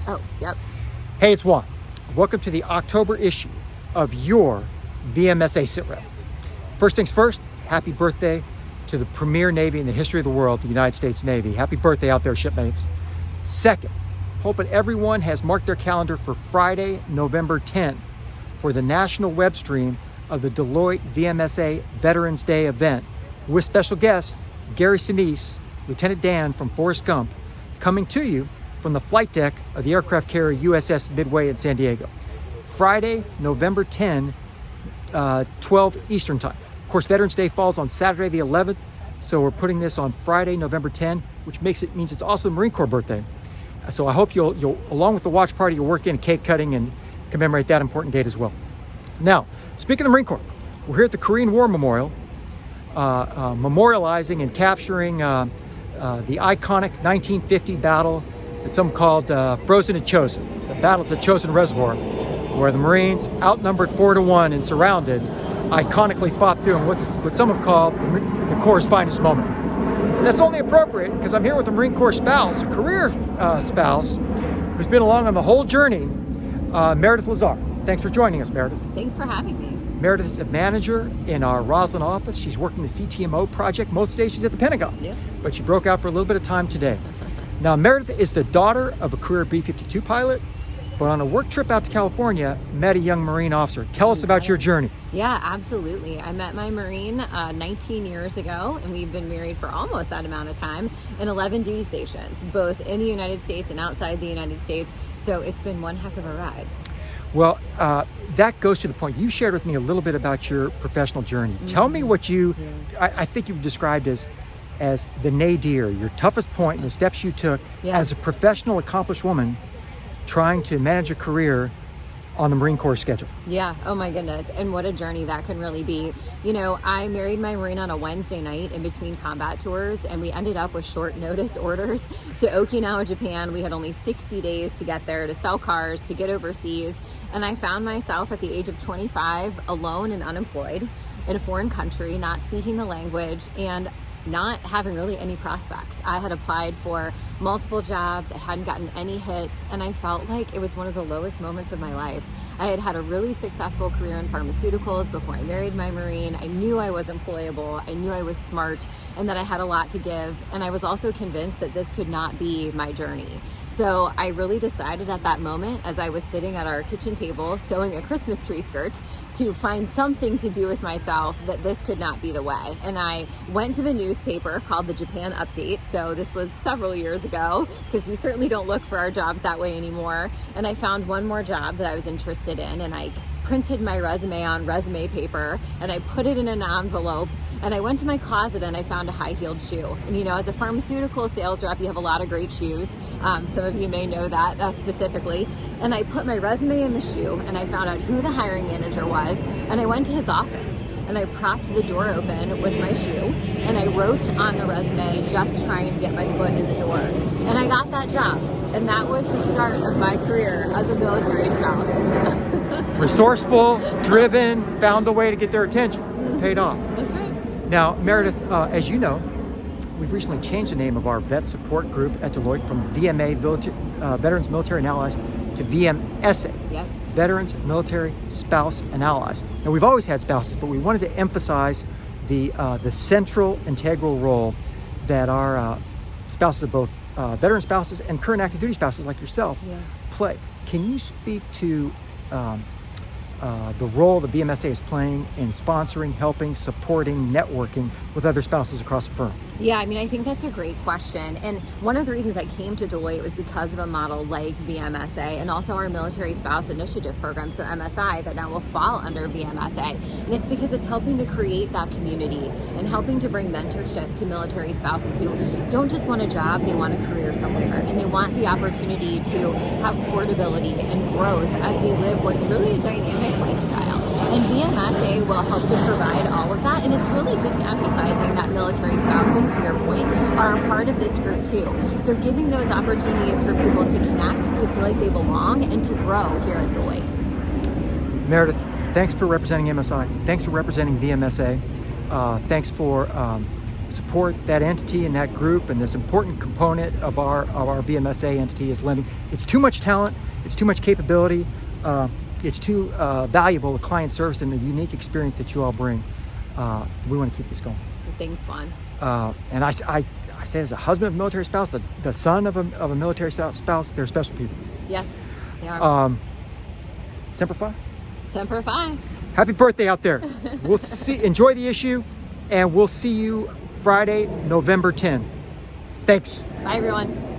Oh, yep. Hey, it's Juan. Welcome to the October issue of your VMSA SITREP. First things first, happy birthday to the premier Navy in the history of the world, the United States Navy. Happy birthday out there, shipmates. Second, hoping everyone has marked their calendar for Friday, November 10th for the national web stream of the Deloitte VMSA Veterans Day event with special guest Gary Sinise, Lieutenant Dan from Forrest Gump, coming to you from the flight deck of the aircraft carrier USS Midway in San Diego. Friday, November 10, 12 Eastern Time. Of course, Veterans Day falls on Saturday the 11th, so we're putting this on Friday, November 10, which means it's also the Marine Corps birthday. So I hope you'll along with the watch party, you'll work in cake cutting and commemorate that important date as well. Now, speaking of the Marine Corps, we're here at the Korean War Memorial, memorializing and capturing the iconic 1950 battle that some called Frozen and Chosin, the Battle of the Chosin Reservoir, where the Marines, outnumbered 4-1 and surrounded, iconically fought through in what some have called the Corps' finest moment. And that's only appropriate because I'm here with a Marine Corps spouse, a career spouse, who's been along on the whole journey, Meredith Lazar. Thanks for joining us, Meredith. Thanks for having me. Meredith is a manager in our Roslyn office. She's working the CTMO project. Most days she's at the Pentagon, Yep. but she broke out for a little bit of time today. Now, Meredith is the daughter of a career B-52 pilot, but on a work trip out to California, met a young Marine officer. Tell us about your journey. Yeah, absolutely. I met my Marine 19 years ago, and we've been married for almost that amount of time in 11 duty stations, both in the United States and outside the United States. So it's been one heck of a ride. Well, that goes to the point. You shared with me a little bit about your professional journey. Mm-hmm. Tell me what I think you've described as the nadir, your toughest point and the steps you took as a professional, accomplished woman trying to manage a career on the Marine Corps schedule. Yeah, oh my goodness. And what a journey that can really be. You know, I married my Marine on a Wednesday night in between combat tours, and we ended up with short notice orders to Okinawa, Japan. We had only 60 days to get there, to sell cars, to get overseas. And I found myself at the age of 25 alone and unemployed in a foreign country, not speaking the language, and not having really any prospects. I had applied for multiple jobs, I hadn't gotten any hits, and I felt like it was one of the lowest moments of my life. I had had a really successful career in pharmaceuticals before I married my Marine. I knew I was employable, I knew I was smart, and that I had a lot to give, and I was also convinced that this could not be my journey. So I really decided at that moment, as I was sitting at our kitchen table sewing a Christmas tree skirt, to find something to do with myself, that this could not be the way. And I went to the newspaper called the Japan Update. So this was several years ago, because we certainly don't look for our jobs that way anymore. And I found one more job that I was interested in, and I printed my resume on resume paper and I put it in an envelope, and I went to my closet and I found a high-heeled shoe. And you know, as a pharmaceutical sales rep, you have a lot of great shoes. Some of you may know that specifically. And I put my resume in the shoe and I found out who the hiring manager was, and I went to his office and I propped the door open with my shoe and I wrote on the resume, just trying to get my foot in the door. And I got that job. And that was the start of my career as a military spouse. Resourceful, driven, found a way to get their attention. Paid off. That's right. Now, Meredith, as you know, we've recently changed the name of our vet support group at Deloitte from VMA, Veterans, Military and Allies, to VMSA, Yep. Veterans, Military, Spouse and Allies. Now, we've always had spouses, but we wanted to emphasize the central, integral role that our spouses of both veteran spouses and current active duty spouses like yourself play. Can you speak to the role the VMSA is playing in sponsoring, helping, supporting, networking with other spouses across the firm? Yeah, I mean, I think that's a great question. And one of the reasons I came to Deloitte was because of a model like VMSA and also our Military Spouse Initiative program, so MSI, that now will fall under VMSA. And it's because it's helping to create that community and helping to bring mentorship to military spouses who don't just want a job, they want a career somewhere. And they want the opportunity to have portability and growth as we live what's really a dynamic lifestyle. And VMSA will help to provide all of that. And it's really just emphasizing that military spouses, to your point, are a part of this group too. So giving those opportunities for people to connect, to feel like they belong, and to grow here at Deloitte. Meredith, thanks for representing MSI. Thanks for representing VMSA. Thanks for support that entity and that group, and this important component of our VMSA entity is lending. It's too much talent, it's too much capability, it's too valuable, the client service and the unique experience that you all bring. We want to keep this going. Thanks, Juan. And I say, as a husband of a military spouse, the son of a military spouse, they're special people. Yeah, they are. Semper Fi. Semper Fi. Happy birthday out there. We'll see. Enjoy the issue, and we'll see you Friday, November 10. Thanks. Bye, everyone.